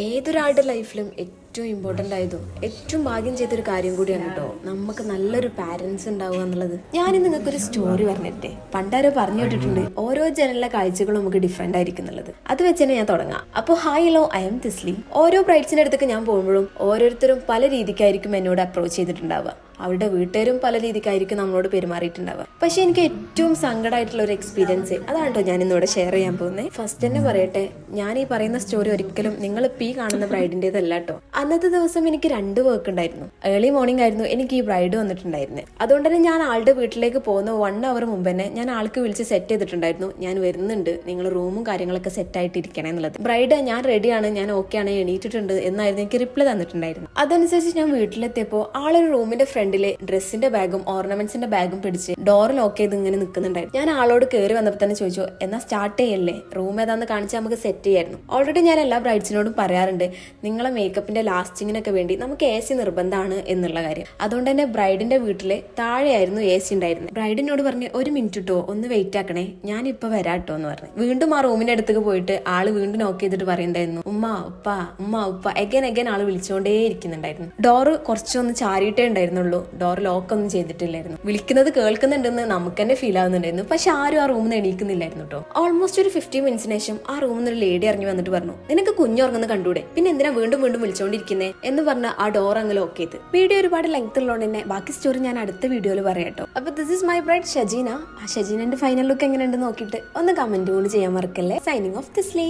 ഏതൊരാളുടെ ലൈഫിലും ഏറ്റവും ഇമ്പോർട്ടൻ്റ് ആയതും ഏറ്റവും ഭാഗ്യം ചെയ്തൊരു കാര്യം കൂടിയാണ് കേട്ടോ നമുക്ക് നല്ലൊരു പാരൻസ് ഉണ്ടാവുക എന്നുള്ളത്. ഞാനിന്ന് നിങ്ങൾക്കൊരു സ്റ്റോറി പറഞ്ഞിട്ടേ, പണ്ടാരോ പറഞ്ഞു കേട്ടിട്ടുണ്ട് ഓരോ ജനലിലെ കാഴ്ചകളും നമുക്ക് ഡിഫറെൻ്റ് ആയിരിക്കും എന്നുള്ളത്. അത് വെച്ച് തന്നെ ഞാൻ തുടങ്ങാം. അപ്പോൾ ഹായ് ഹലോ, ഐ എം തിസ്ലി. ഓരോ ബ്രൈഡ്സിൻ്റെ അടുത്തേക്ക് ഞാൻ പോകുമ്പോഴും ഓരോരുത്തരും പല രീതിക്കായിരിക്കും എന്നോട് അപ്രോച്ച് ചെയ്തിട്ടുണ്ടാവുക. അവരുടെ വീട്ടുകാരും പല രീതിക്കായിരിക്കും നമ്മളോട് പെരുമാറിയിട്ടുണ്ടാവുക. പക്ഷെ എനിക്ക് ഏറ്റവും സങ്കടമായിട്ടുള്ള ഒരു എക്സ്പീരിയൻസ് അതാണ് കേട്ടോ ഞാൻ ഇന്നിവിടെ ഷെയർ ചെയ്യാൻ പോകുന്നത്. ഫസ്റ്റ് തന്നെ പറയട്ടെ, ഞാൻ ഈ പറയുന്ന സ്റ്റോറി ഒരിക്കലും നിങ്ങൾ ഈ കാണുന്ന ബ്രൈഡിൻ്റെതല്ല കേട്ടോ. അന്നത്തെ ദിവസം എനിക്ക് 2 വർക്ക് ഉണ്ടായിരുന്നു. ഏർലി മോർണിംഗ് ആയിരുന്നു എനിക്ക് ഈ ബ്രൈഡ് വന്നിട്ടുണ്ടായിരുന്നത്. അതുകൊണ്ട് തന്നെ ഞാൻ ആളുടെ വീട്ടിലേക്ക് പോകുന്ന 1 അവർ മുമ്പ് തന്നെ ഞാൻ ആൾക്ക് വിളിച്ച് സെറ്റ് ചെയ്തിട്ടുണ്ടായിരുന്നു, ഞാൻ വരുന്നുണ്ട്, നിങ്ങൾ റൂമും കാര്യങ്ങളൊക്കെ സെറ്റ് ആയിട്ടിരിക്കണേ എന്നുള്ളത്. ബ്രൈഡ് ഞാൻ റെഡിയാണ്, ഞാൻ ഓക്കെ ആണ്, എണീറ്റിട്ടുണ്ട് എന്നായിരുന്നു എനിക്ക് റിപ്ലൈ തന്നിട്ടുണ്ടായിരുന്നു. അതനുസരിച്ച് ഞാൻ വീട്ടിലെത്തിയപ്പോൾ ആളൊരു റൂമിന്റെ ഫ്രണ്ടിലെ ഡ്രസ്സിന്റെ ബാഗും ഓർണമെന്റ്സിന്റെ ബാഗും പിടിച്ച് ഡോർ ലോക്ക് ചെയ്ത് ഇങ്ങനെ നിൽക്കുന്നുണ്ടായിരുന്നു. ഞാൻ ആളോട് കയറി വന്നപ്പോൾ തന്നെ ചോദിച്ചു, എന്നാ സ്റ്റാർട്ട് ചെയ്യല്ലേ, റൂം ഏതാന്ന് കാണിച്ച് നമുക്ക് സെറ്റ് ചെയ്യായിരുന്നു. ഓൾറെഡി ഞാൻ എല്ലാ ബ്രൈഡ്സിനോടും പറയാറുണ്ട്, നിങ്ങളെ മേക്കപ്പിന്റെ ലാസ്റ്റിങ്ങിനൊക്കെ വേണ്ടി നമുക്ക് AC നിർബന്ധമാണ് എന്നുള്ള കാര്യം. അതുകൊണ്ട് തന്നെ ബ്രൈഡിന്റെ വീട്ടില് താഴെയായിരുന്നു AC ഉണ്ടായിരുന്നത്. ബ്രൈഡിനോട് പറഞ്ഞ് 1 മിനിറ്റ് ഇട്ടോ, ഒന്ന് വെയിറ്റ് ആക്കണേ, ഞാൻ ഇപ്പൊ വരാട്ടോ എന്ന് പറഞ്ഞു. വീണ്ടും ആ റൂമിന്റെ അടുത്തേക്ക് പോയിട്ട് ആള് വീണ്ടും നോക്ക് ചെയ്തിട്ട് പറയുണ്ടായിരുന്നു, ഉമ്മ ഉപ്പ എഗൻ ആള് വിളിച്ചുകൊണ്ടേ ഇരിക്കുന്നുണ്ടായിരുന്നു. ഡോറ് കുറച്ചൊന്ന് ചാരിയിട്ടേ ഉണ്ടായിരുന്നുള്ളൂ, ഡോർ ലോക്ക് ഒന്നും ചെയ്തിട്ടില്ലായിരുന്നു. വിളിക്കുന്നത് കേൾക്കുന്നുണ്ടെന്ന് നമുക്ക് തന്നെ ഫീൽ ആവുന്നുണ്ടായിരുന്നു. പക്ഷെ ആരും ആ റൂമിൽ നിന്ന് എണീക്കുന്നില്ലായിരുന്നു കേട്ടോ. ഓൾമോസ്റ്റ് ഒരു 50 മിനിറ്റ്സിന് ശേഷം ആ റൂമിൽ നിന്ന് ഒരു ലേഡി ഇറങ്ങി വന്നിട്ട് പറഞ്ഞു, നിനക്ക് കുഞ്ഞുറങ്ങുന്ന കണ്ടൂടെ, പിന്നെ എന്തിനാ വീണ്ടും വിളിച്ചോണ്ടിരിക്കുന്നേ എന്ന് പറഞ്ഞ ആ ഡോർ അങ്ങ് ലോക്ക് ചെയ്ത്. വീഡിയോ ഒരുപാട് ലെങ്ത് ഉള്ളതുകൊണ്ട് തന്നെ ബാക്കി സ്റ്റോറി ഞാൻ അടുത്ത വീഡിയോയിൽ പറയാം കേട്ടോ. അപ്പൊ this is my bride Shajeena. ആ ഷജീനന്റെ ഫൈനൽ ലുക്ക് എങ്ങനെയുണ്ട് നോക്കിയിട്ട് ഒന്ന് കമന്റ് കൂടി ചെയ്യാൻ മറക്കല്ലേ. Signing off തിസ്ലി.